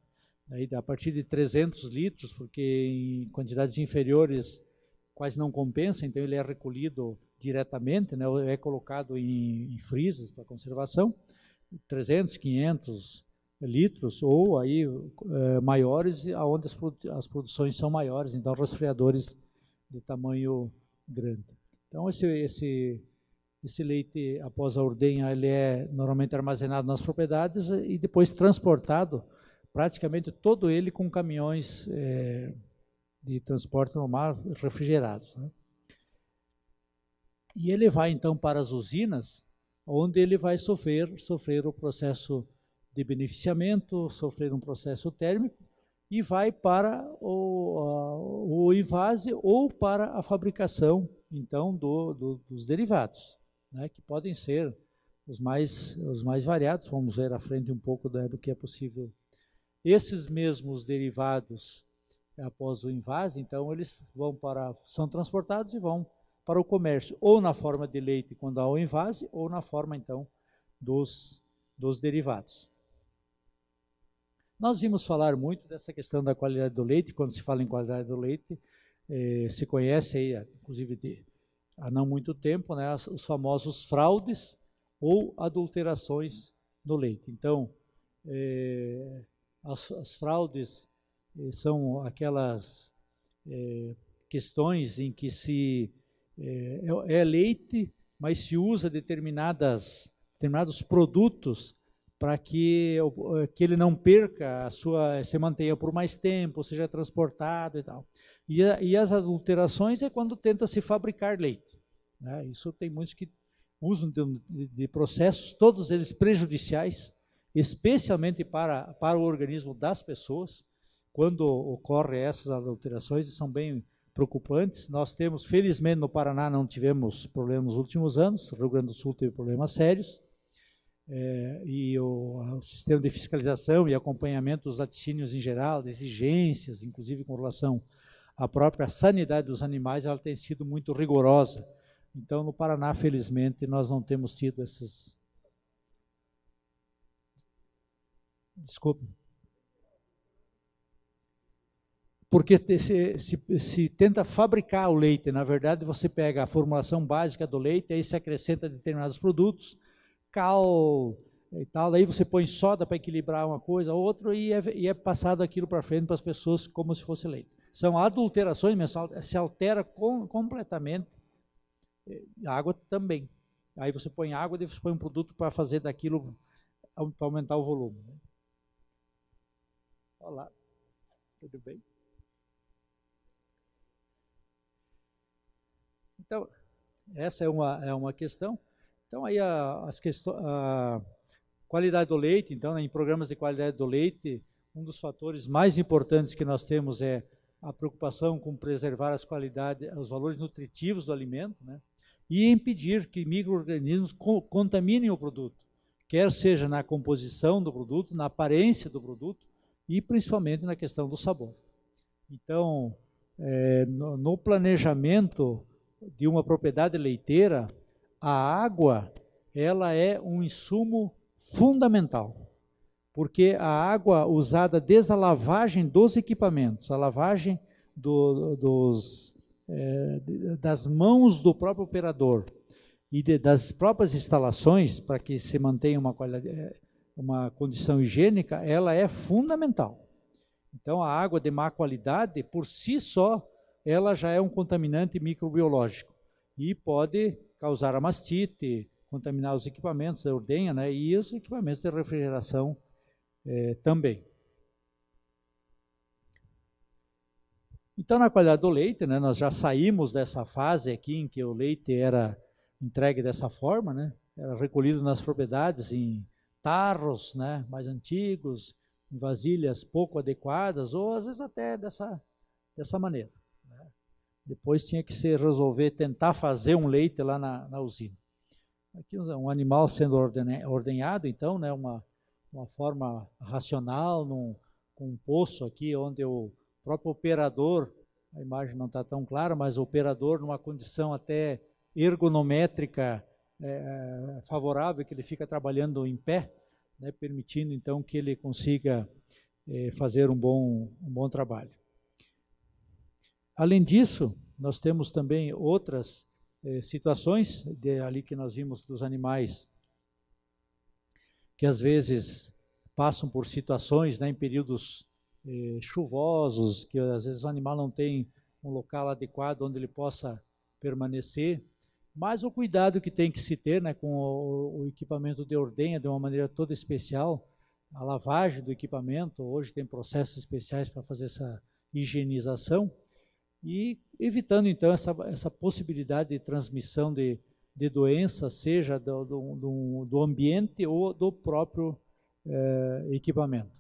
Aí, a partir de 300 litros, porque em quantidades inferiores quase não compensa, então ele é recolhido diretamente, né? É colocado em freezers para conservação, 300, 500 litros, ou aí maiores, onde as produções são maiores, então resfriadores de tamanho grande. Então esse leite, após a ordenha, ele é normalmente armazenado nas propriedades e depois transportado, praticamente todo ele com caminhões de transporte normal, refrigerados, né? E ele vai então para as usinas, onde ele vai sofrer o processo de beneficiamento, sofrer um processo térmico, e vai para o invase ou para a fabricação, então, dos derivados, né, que podem ser os mais variados. Vamos ver à frente um pouco do que é possível. Esses mesmos derivados, após o invase, então, eles são transportados e vão para o comércio, ou na forma de leite, quando há o invase, ou na forma, então, dos derivados. Nós vimos falar muito dessa questão da qualidade do leite. Quando se fala em qualidade do leite, se conhece aí, inclusive há não muito tempo, né, os famosos fraudes ou adulterações no leite. Então, as fraudes são aquelas questões em que é leite, mas se usa determinados produtos para que ele não perca se mantenha por mais tempo, seja transportado e tal. E as adulterações é quando tenta se fabricar leite, né? Isso tem muitos que usam de processos, todos eles prejudiciais, especialmente para o organismo das pessoas, quando ocorrem essas adulterações, são bem preocupantes. Nós temos, felizmente no Paraná não tivemos problemas nos últimos anos, o Rio Grande do Sul teve problemas sérios, e o sistema de fiscalização e acompanhamento dos laticínios em geral, de exigências, inclusive com relação à própria sanidade dos animais, ela tem sido muito rigorosa. Então, no Paraná, felizmente, nós não temos tido esses... Desculpe. Porque se tenta fabricar o leite, na verdade, você pega a formulação básica do leite, aí se acrescenta determinados produtos, cal e tal, aí você põe soda para equilibrar uma coisa ou outra e é passado aquilo para frente para as pessoas como se fosse leite. São adulterações, se altera completamente. A água também. Aí você põe água e você põe um produto para fazer daquilo, para aumentar o volume. Olá, tudo bem? Então, essa é uma questão. Então, aí a qualidade do leite, então, em programas de qualidade do leite, um dos fatores mais importantes que nós temos é a preocupação com preservar os valores nutritivos do alimento, né? E impedir que micro-organismos contaminem o produto, quer seja na composição do produto, na aparência do produto e principalmente na questão do sabor. Então, no planejamento de uma propriedade leiteira, a água, ela é um insumo fundamental, porque a água usada desde a lavagem dos equipamentos, a lavagem das mãos do próprio operador e das próprias instalações, para que se mantenha uma qualidade, uma condição higiênica, ela é fundamental. Então, a água de má qualidade, por si só, ela já é um contaminante microbiológico e pode causar a mastite, contaminar os equipamentos da ordenha, né, e os equipamentos de refrigeração também. Então, na qualidade do leite, né, nós já saímos dessa fase aqui em que o leite era entregue dessa forma, né, era recolhido nas propriedades em tarros, né, mais antigos, em vasilhas pouco adequadas, ou às vezes até dessa maneira. Né. Depois tinha que se resolver, tentar fazer um leite lá na usina. Aqui um animal sendo ordenhado, então, né, uma forma racional, com um poço aqui, onde o próprio operador, a imagem não está tão clara, mas o operador numa condição até ergonométrica favorável, que ele fica trabalhando em pé, né, permitindo então que ele consiga fazer um bom trabalho. Além disso, nós temos também outras situações, ali que nós vimos dos animais, que às vezes passam por situações, né, em períodos chuvosos, que às vezes o animal não tem um local adequado onde ele possa permanecer, mas o cuidado que tem que se ter, né, com o equipamento de ordenha de uma maneira toda especial, a lavagem do equipamento, hoje tem processos especiais para fazer essa higienização, e evitando então essa possibilidade de transmissão de doença, seja do ambiente ou do próprio equipamento.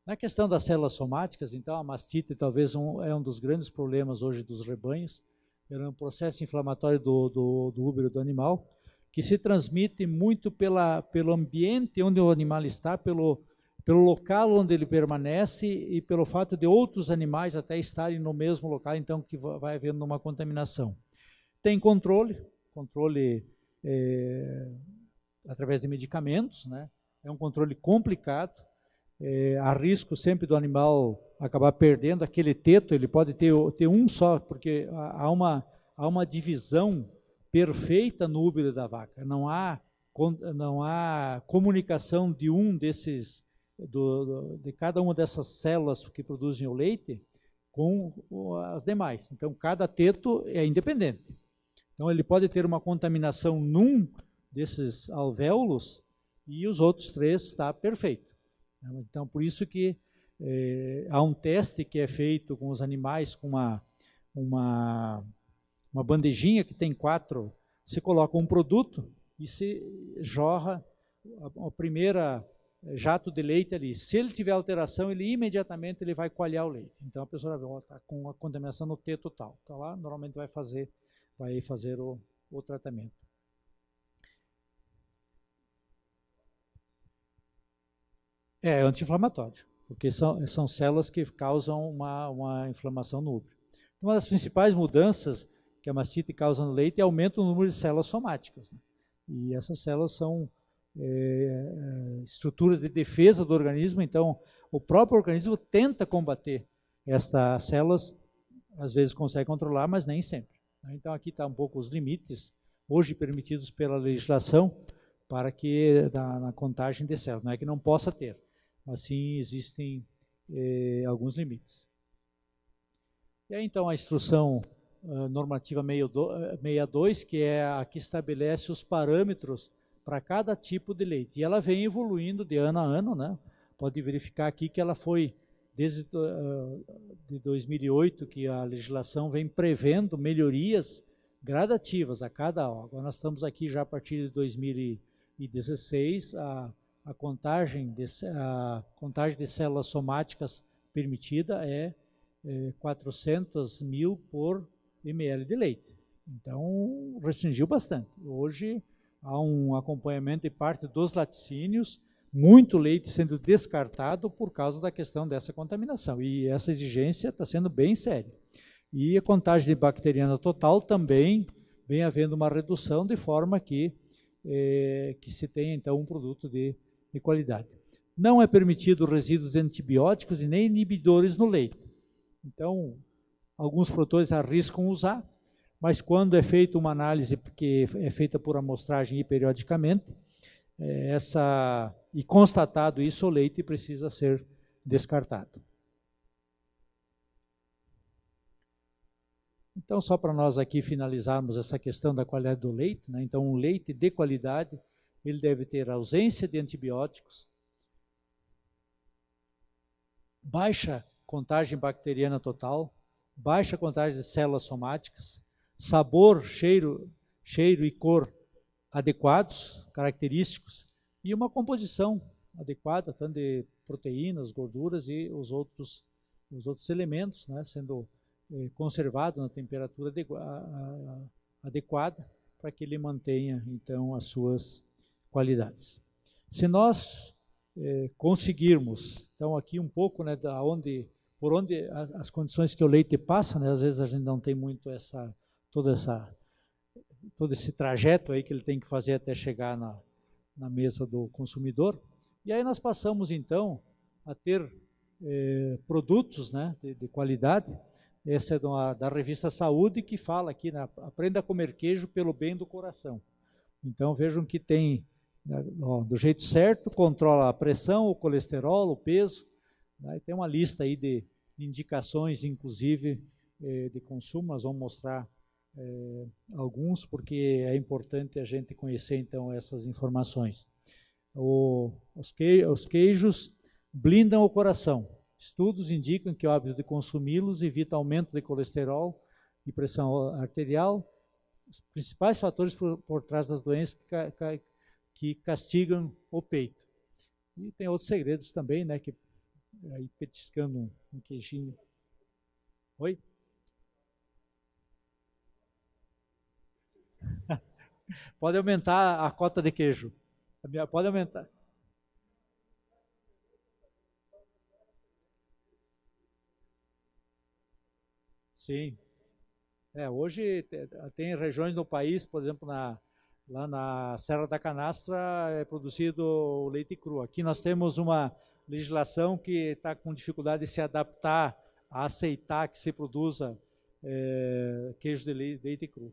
Na questão das células somáticas, então, a mastite talvez é um dos grandes problemas hoje dos rebanhos. É um processo inflamatório do útero do animal, que se transmite muito pelo ambiente onde o animal está, pelo local onde ele permanece e pelo fato de outros animais até estarem no mesmo local, então que vai havendo uma contaminação. Tem controle através de medicamentos, né? É um controle complicado. Há risco sempre do animal acabar perdendo aquele teto, ele pode ter um só, porque há uma divisão perfeita no útero da vaca, não há comunicação de de cada uma dessas células que produzem o leite com as demais. Então, cada teto é independente. Então, ele pode ter uma contaminação num desses alvéolos e os outros 3 está perfeito. Então, por isso que há um teste que é feito com os animais com uma bandejinha que tem 4, se coloca um produto e se jorra a primeira jato de leite ali. Se ele tiver alteração, ele imediatamente vai coalhar o leite. Então a pessoa vai estar com a contaminação no teto tal. Então lá normalmente vai fazer o tratamento. É anti-inflamatório, porque são células que causam uma inflamação no útero. Uma das principais mudanças que a mastite causa no leite é aumento no número de células somáticas. Né? E essas células são estruturas de defesa do organismo, então o próprio organismo tenta combater estas células, às vezes consegue controlar, mas nem sempre. Então aqui está um pouco os limites, hoje permitidos pela legislação, para que na contagem de células, não é que não possa ter, mas sim existem alguns limites. E aí então a instrução normativa 62, que é a que estabelece os parâmetros para cada tipo de leite. E ela vem evoluindo de ano a ano, né? Pode verificar aqui que ela foi, desde de 2008, que a legislação vem prevendo melhorias gradativas a cada ano. Agora nós estamos aqui já a partir de 2016, a contagem de células somáticas permitida é 400 mil por ml de leite. Então, restringiu bastante. Hoje, há um acompanhamento de parte dos laticínios, muito leite sendo descartado por causa da questão dessa contaminação. E essa exigência está sendo bem séria. E a contagem de bacteriana total também vem havendo uma redução, de forma que se tenha, então, um produto de qualidade. Não é permitido resíduos de antibióticos e nem inibidores no leite. Então, alguns produtores arriscam usar, mas quando é feita uma análise que é feita por amostragem e periodicamente, e constatado isso, o leite precisa ser descartado. Então, só para nós aqui finalizarmos essa questão da qualidade do leite, né? Então, um leite de qualidade, ele deve ter ausência de antibióticos, baixa contagem bacteriana total, baixa contagem de células somáticas, sabor, cheiro e cor adequados, característicos, e uma composição adequada, tanto de proteínas, gorduras e os outros elementos, né, sendo conservado na temperatura adequada para que ele mantenha, então, as suas qualidades. Se nós conseguirmos, então, aqui um pouco, né, por onde as condições que o leite passa, né, às vezes a gente não tem muito todo esse trajeto aí que ele tem que fazer até chegar na mesa do consumidor. E aí nós passamos, então, a ter produtos, né, de qualidade. Essa é da revista Saúde, que fala aqui, né, aprenda a comer queijo pelo bem do coração. Então, vejam que tem, né, do jeito certo, controla a pressão, o colesterol, o peso, né, e tem uma lista aí de indicações, inclusive, de consumo. Nós vamos mostrar alguns, porque é importante a gente conhecer, então, essas informações. Os queijos blindam o coração. Estudos indicam que o hábito de consumi-los evita aumento de colesterol e pressão arterial, os principais fatores por trás das doenças que castigam o peito. E tem outros segredos também, né, que aí petiscando um queijinho. Oi? Pode aumentar a cota de queijo. Pode aumentar. Sim. Hoje tem regiões no país, por exemplo, lá na Serra da Canastra é produzido o leite cru. Aqui nós temos uma legislação que está com dificuldade de se adaptar a aceitar que se produza queijo de leite cru.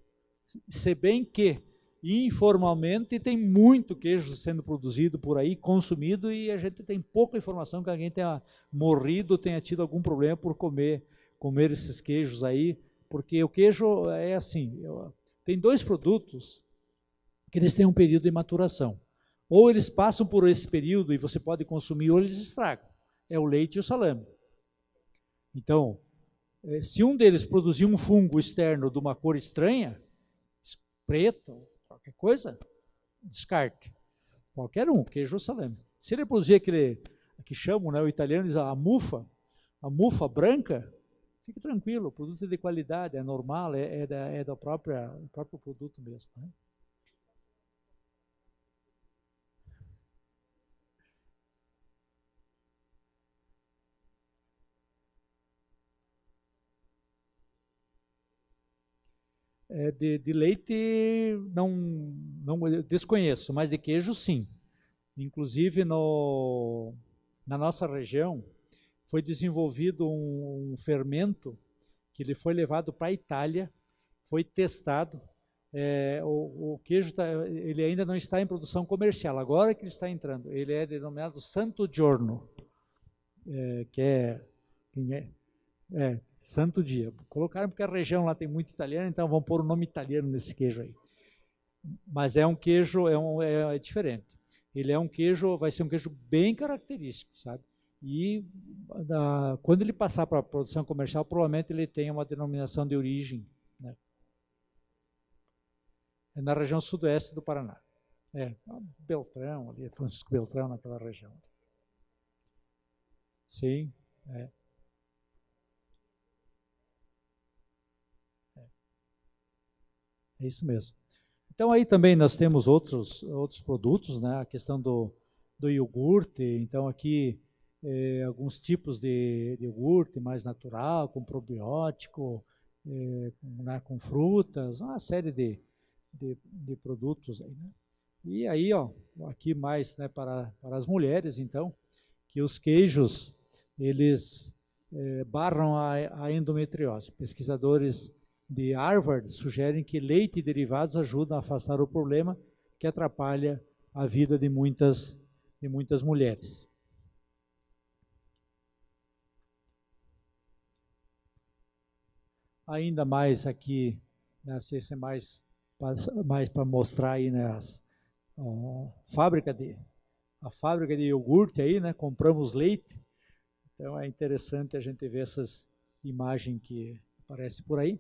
Se bem que, informalmente, tem muito queijo sendo produzido por aí, consumido, e a gente tem pouca informação que alguém tenha morrido, tenha tido algum problema por comer esses queijos aí, porque o queijo é assim, tem dois produtos que eles têm um período de maturação. Ou eles passam por esse período e você pode consumir, ou eles estragam. É o leite e o salame. Então, se um deles produzir um fungo externo de uma cor estranha, preto, qualquer coisa, descarte. Qualquer um, queijo ou salame. Se ele produzir aquele que chamam, né, o italiano diz a mufa branca, fique tranquilo, o produto é de qualidade, é normal, é do próprio produto mesmo. Né? De leite, não eu desconheço, mas de queijo, sim. Inclusive, na nossa região, foi desenvolvido um fermento que ele foi levado para a Itália, foi testado. O queijo ele ainda não está em produção comercial, agora que ele está entrando. Ele é denominado Santo Giorno, que é Santo Dia. Colocaram porque a região lá tem muito italiano, então vão pôr o nome italiano nesse queijo aí. Mas é um queijo, é diferente. Ele é um queijo, vai ser um queijo bem característico, sabe? E quando ele passar para a produção comercial, provavelmente ele tem uma denominação de origem, né? É na região sudoeste do Paraná. Beltrão, ali, Francisco Beltrão, naquela região. Sim, é isso mesmo. Então aí também nós temos outros produtos, né? A questão do iogurte. Então aqui alguns tipos de iogurte mais natural, com probiótico, né, com frutas, uma série de produtos aí, né? E aí, aqui mais, né, para as mulheres, então, que os queijos, eles barram a endometriose. Pesquisadores de Harvard sugerem que leite e derivados ajudam a afastar o problema que atrapalha a vida de muitas mulheres. Ainda mais aqui, né, se é mais para mostrar aí, né, a fábrica de iogurte aí, né, compramos leite. Então é interessante a gente ver essas imagens que aparecem por aí.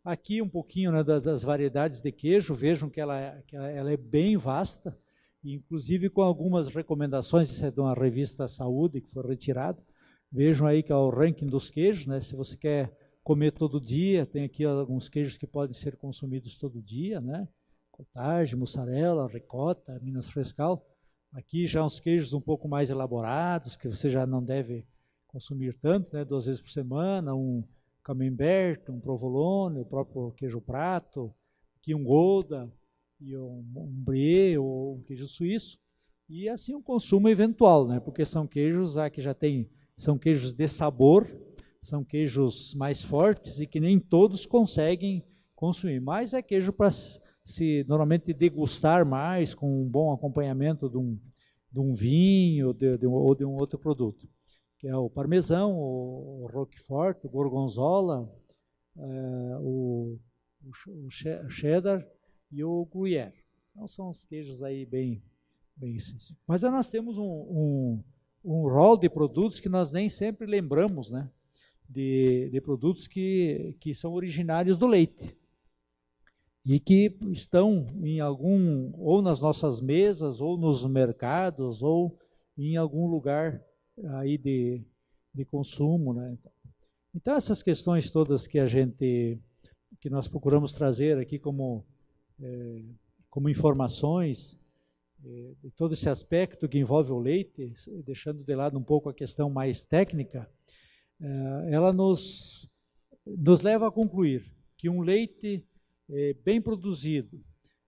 Aqui um pouquinho, né, das variedades de queijo, vejam que ela é bem vasta, inclusive com algumas recomendações, isso é de uma revista Saúde que foi retirado. Vejam aí que é o ranking dos queijos, né, se você quer comer todo dia, tem aqui alguns queijos que podem ser consumidos todo dia, né, cottage, mussarela, ricota, Minas Frescal. Aqui já uns queijos um pouco mais elaborados, que você já não deve consumir tanto, né, 2 vezes por semana, um camembert, um provolone, o próprio queijo prato, aqui um Gouda, e um brie ou um queijo suíço, e assim um consumo eventual, né, porque são queijos que já são queijos de sabor, são queijos mais fortes e que nem todos conseguem consumir, mas é queijo para se normalmente degustar mais com um bom acompanhamento de um vinho ou de um outro produto, que é o parmesão, o roquefort, o gorgonzola, o cheddar e o gruyère. Então são os queijos aí bem essenciais. Mas aí nós temos um rol de produtos que nós nem sempre lembramos, né? De produtos que são originários do leite e que estão em ou nas nossas mesas, ou nos mercados, ou em algum lugar aí de consumo, né? Então essas questões todas que nós procuramos trazer aqui como informações, de todo esse aspecto que envolve o leite, deixando de lado um pouco a questão mais técnica, ela nos leva a concluir que um leite bem produzido,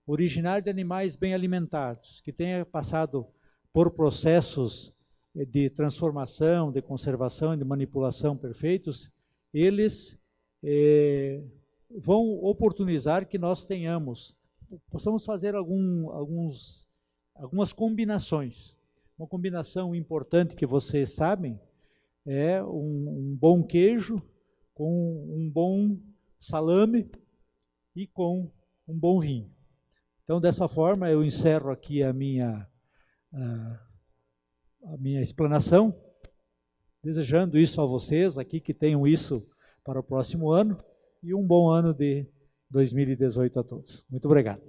originário de animais bem alimentados, que tenha passado por processos de transformação, de conservação e de manipulação perfeitos, eles vão oportunizar que nós possamos fazer algumas combinações. Uma combinação importante que vocês sabem é um bom queijo com um bom salame e com um bom vinho. Então, dessa forma, eu encerro aqui a minha explanação, desejando isso a vocês aqui, que tenham isso para o próximo ano, e um bom ano de 2018 a todos. Muito obrigado.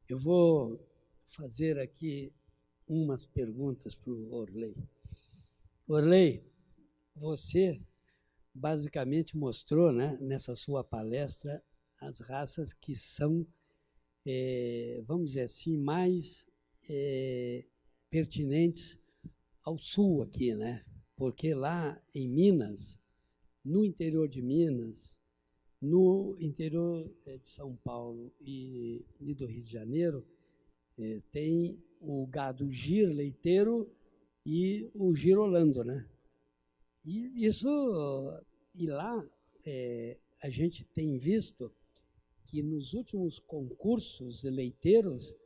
Eu vou fazer aqui umas perguntas para o Orley. Orley, você basicamente mostrou, né, nessa sua palestra, as raças que são, vamos dizer assim, mais pertinentes ao sul aqui, né? Porque lá em Minas, no interior de Minas, no interior de São Paulo e do Rio de Janeiro, tem o gado gir leiteiro e o girolando, né? E lá a gente tem visto que nos últimos concursos leiteiros,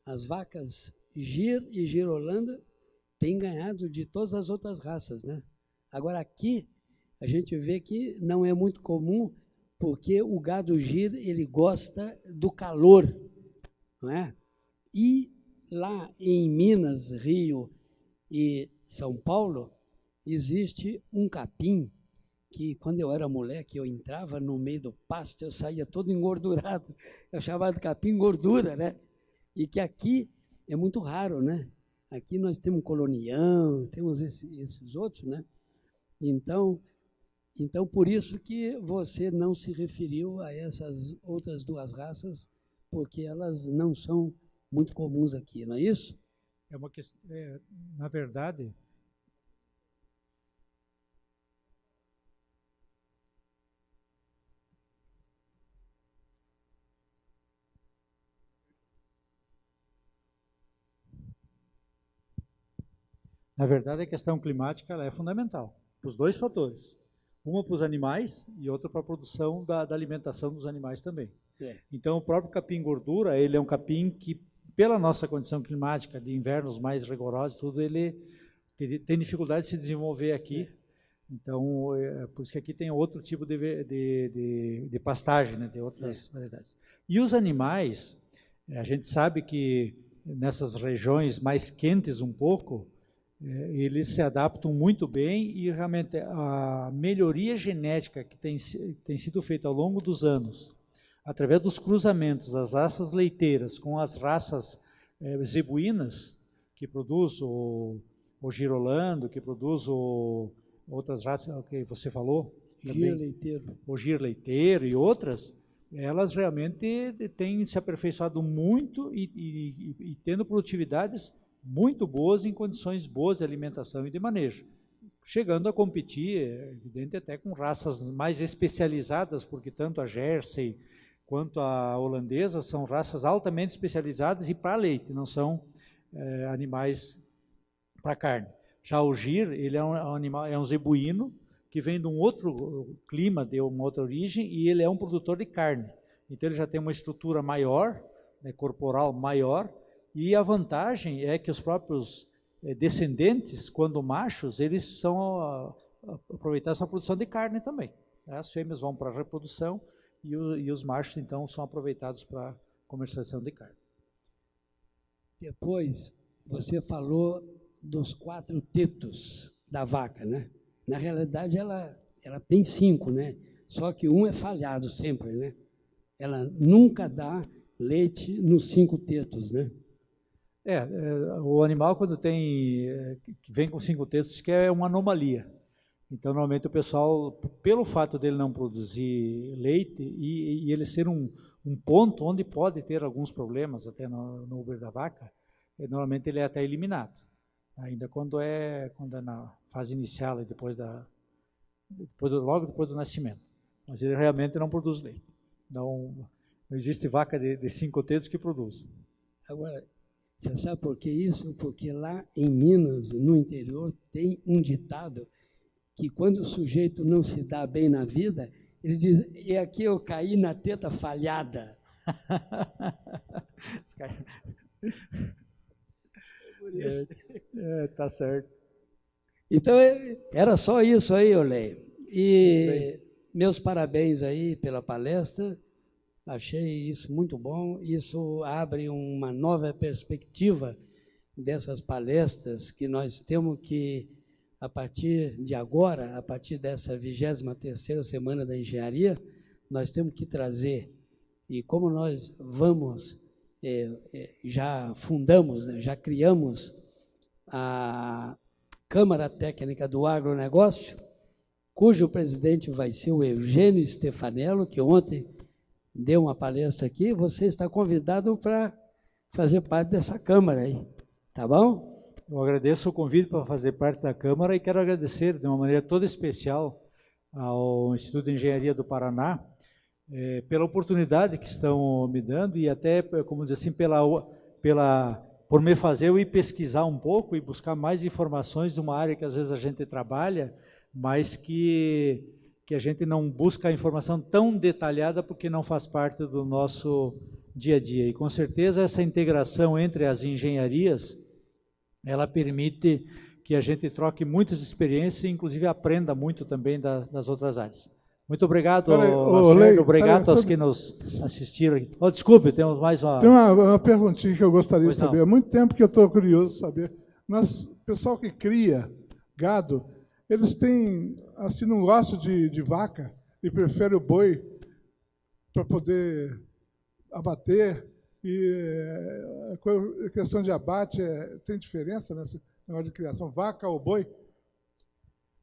as vacas gir e girolando têm ganhado de todas as outras raças, né? Agora aqui a gente vê que não é muito comum, porque o gado gir, ele gosta do calor, não é? E lá em Minas, Rio e São Paulo, existe um capim que, quando eu era moleque, eu entrava no meio do pasto, eu saía todo engordurado, eu chamava de capim gordura, né? E que aqui é muito raro, né? Aqui nós temos colonião, temos esses outros, né? Então, por isso que você não se referiu a essas outras duas raças, porque elas não são muito comuns aqui, não é isso? É uma questão, na verdade, Na verdade, a questão climática ela é fundamental, para os dois fatores. Uma para os animais e outra para a produção da alimentação dos animais também. Então, o próprio capim-gordura, ele é um capim que, pela nossa condição climática, de invernos mais rigorosos, tudo, ele tem dificuldade de se desenvolver aqui. Então, por isso que aqui tem outro tipo de pastagem, né, de outras variedades. E os animais, a gente sabe que nessas regiões mais quentes um pouco, eles se adaptam muito bem e realmente a melhoria genética que tem sido feita ao longo dos anos, através dos cruzamentos das raças leiteiras com as raças zebuínas, que produz o girolando, que produz outras raças que você falou, o gir leiteiro e outras, elas realmente têm se aperfeiçoado muito e tendo produtividades muito boas em condições boas de alimentação e de manejo, chegando a competir, evidente, até com raças mais especializadas, porque tanto a Jersey quanto a holandesa são raças altamente especializadas e para leite, não são animais para carne. Já o gir, ele é um animal, é um zebuíno que vem de um outro clima, de uma outra origem, e ele é um produtor de carne. Então ele já tem uma estrutura maior, né, corporal maior, e a vantagem é que os próprios descendentes, quando machos, eles são aproveitados para a produção de carne também. As fêmeas vão para a reprodução e os machos, então, são aproveitados para a comercialização de carne. Depois, você falou dos 4 tetos da vaca, né? Na realidade, ela tem 5, né? Só que um é falhado sempre, né? Ela nunca dá leite nos 5 tetos, né? O animal, quando vem com 5 tetos, que é uma anomalia. Então, normalmente o pessoal, pelo fato dele não produzir leite e ele ser um ponto onde pode ter alguns problemas até no Uber da vaca, normalmente ele é até eliminado. Ainda quando é na fase inicial e logo depois do nascimento. Mas ele realmente não produz leite. Não existe vaca de 5 tetos que produz. Agora, você sabe por que isso? Porque lá em Minas, no interior, tem um ditado que quando o sujeito não se dá bem na vida, ele diz, e aqui eu caí na teta falhada. Tá certo. Então, era só isso aí, Olê. E meus parabéns aí pela palestra. Achei isso muito bom. Isso abre uma nova perspectiva dessas palestras que nós temos que, a partir de agora, a partir dessa 23ª Semana da Engenharia, nós temos que trazer. E como nós vamos, já fundamos, né, já criamos a Câmara Técnica do Agronegócio, cujo presidente vai ser o Eugênio Stefanello, que ontem deu uma palestra aqui. Você está convidado para fazer parte dessa Câmara aí, tá bom? Eu agradeço o convite para fazer parte da Câmara e quero agradecer de uma maneira toda especial ao Instituto de Engenharia do Paraná pela oportunidade que estão me dando e até, como dizer assim, por me fazer eu ir pesquisar um pouco e buscar mais informações de uma área que às vezes a gente trabalha, mas que a gente não busca a informação tão detalhada porque não faz parte do nosso dia a dia. E com certeza essa integração entre as engenharias, ela permite que a gente troque muitas experiências e inclusive aprenda muito também das outras áreas. Muito obrigado, Lacerda, obrigado aos que nos assistiram. Desculpe, temos mais uma... Tem uma perguntinha que eu gostaria de saber. Há muito tempo que eu estou curioso de saber. O pessoal que cria gado, eles têm, assim, não gostam de vaca e preferem o boi para poder abater. E a questão de abate, tem diferença nesse negócio de criação? Vaca ou boi?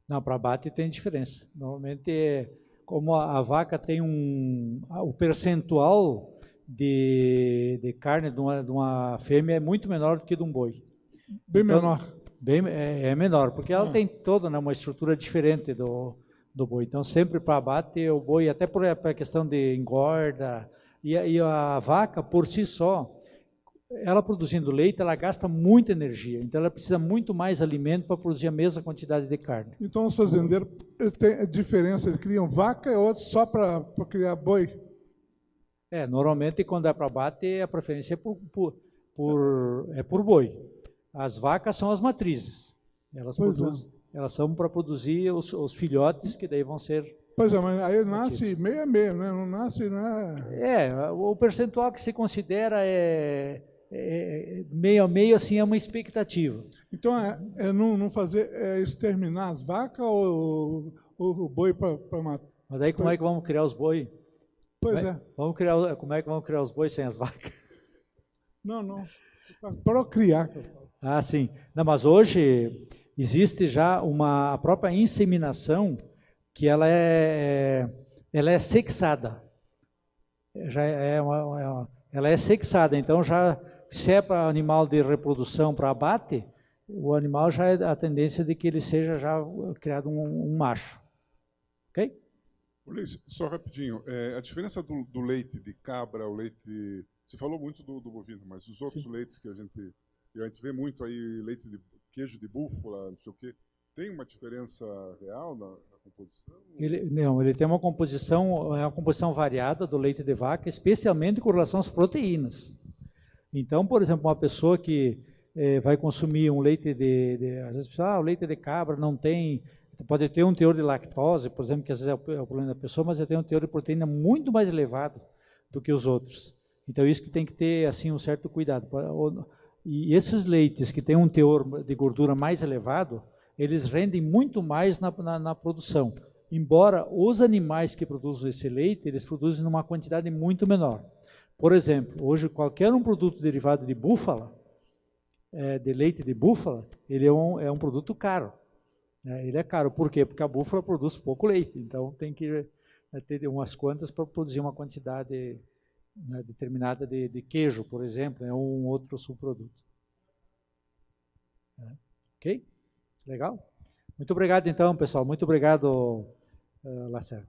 Não, para abate tem diferença. Normalmente, como a vaca tem o percentual de carne de uma fêmea é muito menor do que de um boi. Bem então, menor. É menor, porque ela tem toda, né, uma estrutura diferente do boi. Então, sempre para abate, o boi, até por a questão de engorda, e a vaca, por si só, ela produzindo leite, ela gasta muita energia, então ela precisa muito mais alimento para produzir a mesma quantidade de carne. Então os fazendeiros têm diferença, eles criam vaca e outros só para criar boi? Normalmente quando é para abate, a preferência é por boi. As vacas são as matrizes, elas são para produzir os filhotes que daí vão ser... Pois é, mas aí nasce meio a meio, né? Não nasce, né? O percentual que se considera meio a meio, assim, é uma expectativa. Então, não fazer, exterminar as vacas ou o boi para matar? Mas aí como é que vamos criar os boi? Pois é. Como é que vamos criar os boi sem as vacas? Não. Procriar. Ah, sim. Não, mas hoje existe já a própria inseminação que ela é sexada. Ela é sexada, então já se é para animal de reprodução para abate, o animal já é a tendência de que ele seja já criado um macho. Ok? Ulisses, só rapidinho, a diferença do leite de cabra, o leite... Você falou muito do bovino, mas os outros leites que a gente vê muito aí, leite de queijo de búfala, não sei o quê, tem uma diferença real na composição? Ele tem uma composição variada do leite de vaca, especialmente com relação às proteínas. Então, por exemplo, uma pessoa que vai consumir um leite às vezes o leite de cabra não tem, pode ter um teor de lactose, por exemplo, que às vezes é o problema da pessoa, mas ele tem um teor de proteína muito mais elevado do que os outros. Então, isso que tem que ter assim um certo cuidado. E esses leites que têm um teor de gordura mais elevado, eles rendem muito mais na produção. Embora os animais que produzem esse leite, eles produzem numa quantidade muito menor. Por exemplo, hoje qualquer um produto derivado de búfala, de leite de búfala, ele é um produto caro. Ele é caro, por quê? Porque a búfala produz pouco leite, então tem que ter umas quantas para produzir uma quantidade determinada de queijo, por exemplo, ou um outro subproduto. Ok? Legal? Muito obrigado então, pessoal. Muito obrigado, Lacerda.